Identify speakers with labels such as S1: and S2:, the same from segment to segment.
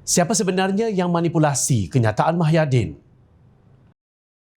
S1: Siapa sebenarnya yang manipulasi kenyataan Mahyadin?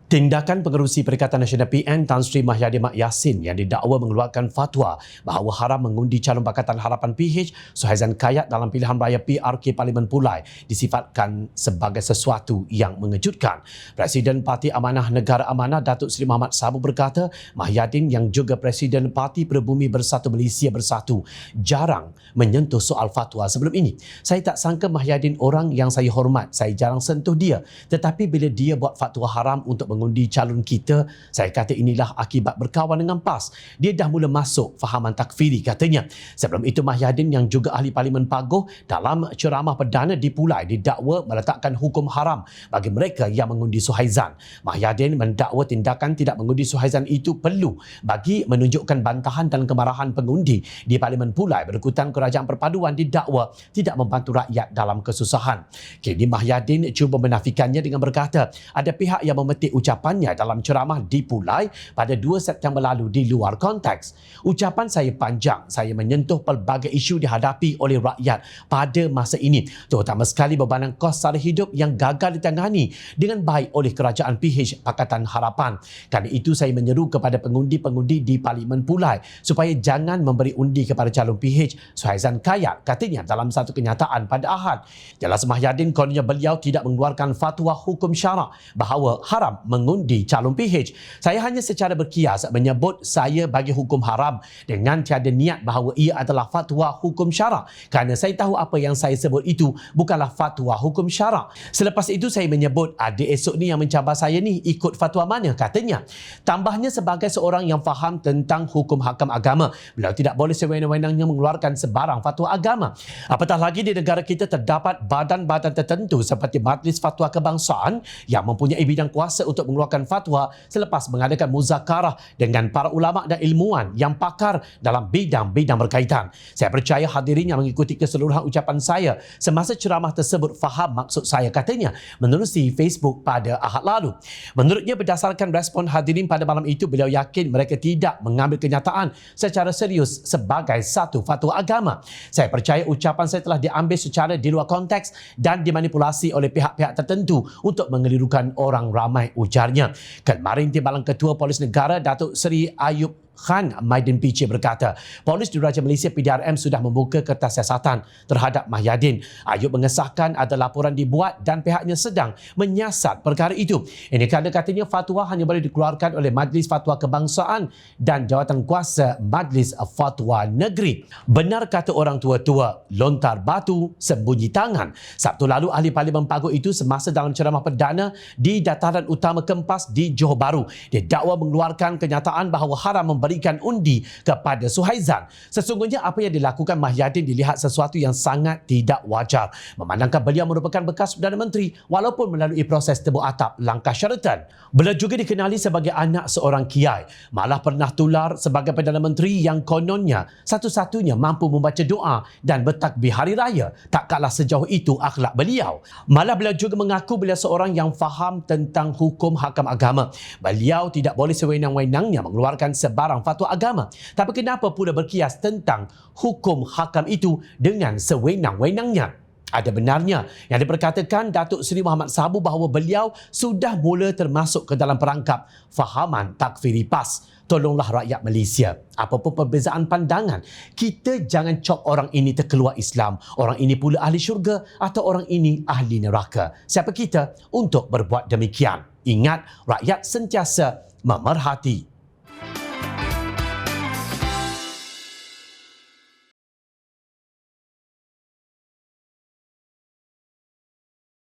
S1: Tindakan Pengerusi Perikatan Nasional PN Tan Sri Mahyadin Mak Yassin yang didakwa mengeluarkan fatwa bahawa haram mengundi calon Pakatan Harapan PH Suhaizan Kayat dalam pilihan raya PRK Parlimen Pulai disifatkan sebagai sesuatu yang mengejutkan. Presiden Parti Amanah Negara Amanah Datuk Seri Mohamad Sabu berkata, Mahyadin yang juga Presiden Parti Pribumi Bersatu Malaysia Bersatu jarang menyentuh soal fatwa sebelum ini. Saya tak sangka Mahyadin orang yang saya hormat, saya jarang sentuh dia. Tetapi bila dia buat fatwa haram untuk mengundi calon kita, saya kata inilah akibat berkawan dengan PAS. Dia dah mula masuk fahaman takfiri katanya. Sebelum itu Mahyadin yang juga ahli Parlimen Paguh dalam ceramah perdana di Pulai didakwa meletakkan hukum haram bagi mereka yang mengundi Suhaizan. Mahyadin mendakwa tindakan tidak mengundi Suhaizan itu perlu bagi menunjukkan bantahan dan kemarahan pengundi di Parlimen Pulai berikutan Kerajaan Perpaduan didakwa tidak membantu rakyat dalam kesusahan. Kini Mahyadin cuba menafikannya dengan berkata ada pihak yang memetik ucapannya dalam ceramah di Pulai pada 2 September lalu di luar konteks. Ucapan saya panjang, saya menyentuh pelbagai isu dihadapi oleh rakyat pada masa ini, terutama sekali bebanan kos sara hidup yang gagal ditangani dengan baik oleh Kerajaan PH Pakatan Harapan. Kerana itu saya menyeru kepada pengundi-pengundi di Parlimen Pulai supaya jangan memberi undi kepada calon PH Suhaizan Kayat, katanya dalam satu kenyataan pada Ahad. Jelas Mahyadin kononnya beliau tidak mengeluarkan fatwa hukum syarak bahawa haram mengundi calon PH. Saya hanya secara berkias menyebut saya bagi hukum haram dengan tiada niat bahawa ia adalah fatwa hukum syarak kerana saya tahu apa yang saya sebut itu bukanlah fatwa hukum syarak. Selepas itu saya menyebut ada esok ni yang mencabar saya ni ikut fatwa mana, katanya. Tambahnya sebagai seorang yang faham tentang hukum hakam agama, beliau tidak boleh sewenang-wenangnya mengeluarkan sebarang fatwa agama. Apatah lagi di negara kita terdapat badan-badan tertentu seperti Majlis Fatwa Kebangsaan yang mempunyai bidang kuasa untuk mengeluarkan fatwa selepas mengadakan muzakarah dengan para ulama dan ilmuwan yang pakar dalam bidang-bidang berkaitan. Saya percaya hadirin yang mengikuti keseluruhan ucapan saya semasa ceramah tersebut faham maksud saya, katanya menerusi Facebook pada Ahad lalu. Menurutnya berdasarkan respon hadirin pada malam itu, beliau yakin mereka tidak mengambil kenyataan secara serius sebagai satu fatwa agama. Saya percaya ucapan saya telah diambil secara di luar konteks dan dimanipulasi oleh pihak-pihak tertentu untuk mengelirukan orang ramai, ujarnya. Kemarin Timbalan Ketua Polis Negara Datuk Seri Ayub Khan Maidin PC berkata, Polis Diraja Malaysia PDRM sudah membuka kertas siasatan terhadap Mahyadin. Ayub mengesahkan ada laporan dibuat dan pihaknya sedang menyiasat perkara itu. Ini kerana katanya fatwa hanya boleh dikeluarkan oleh Majlis Fatwa Kebangsaan dan Jawatan Kuasa Majlis Fatwa Negeri. Benar kata orang tua-tua, lontar batu sembunyi tangan. Sabtu lalu ahli Parlimen Paguh itu semasa dalam ceramah perdana di Dataran Utama Kempas di Johor Bahru didakwa mengeluarkan kenyataan bahawa haram memberikan undi kepada Suhaizan. Sesungguhnya apa yang dilakukan Mahyadin dilihat sesuatu yang sangat tidak wajar, memandangkan beliau merupakan bekas Perdana Menteri walaupun melalui proses tebuk atap langkah syaratan. Beliau juga dikenali sebagai anak seorang kiai, malah pernah tular sebagai Perdana Menteri yang kononnya satu-satunya mampu membaca doa dan bertakbir hari raya. Tak kalah sejauh itu akhlak beliau. Malah beliau juga mengaku beliau seorang yang faham tentang hukum hakam agama. Beliau tidak boleh sewenang-wenangnya mengeluarkan sebarang fatwa agama. Tapi kenapa pula berkias tentang hukum hakam itu dengan sewenang-wenangnya? Ada benarnya yang diperkatakan Datuk Seri Mohamad Sabu bahawa beliau sudah mula termasuk ke dalam perangkap fahaman takfiri PAS. Tolonglah rakyat Malaysia, apapun perbezaan pandangan, kita jangan cop orang ini terkeluar Islam, orang ini pula ahli syurga atau orang ini ahli neraka. Siapa kita untuk berbuat demikian? Ingat, rakyat sentiasa memerhati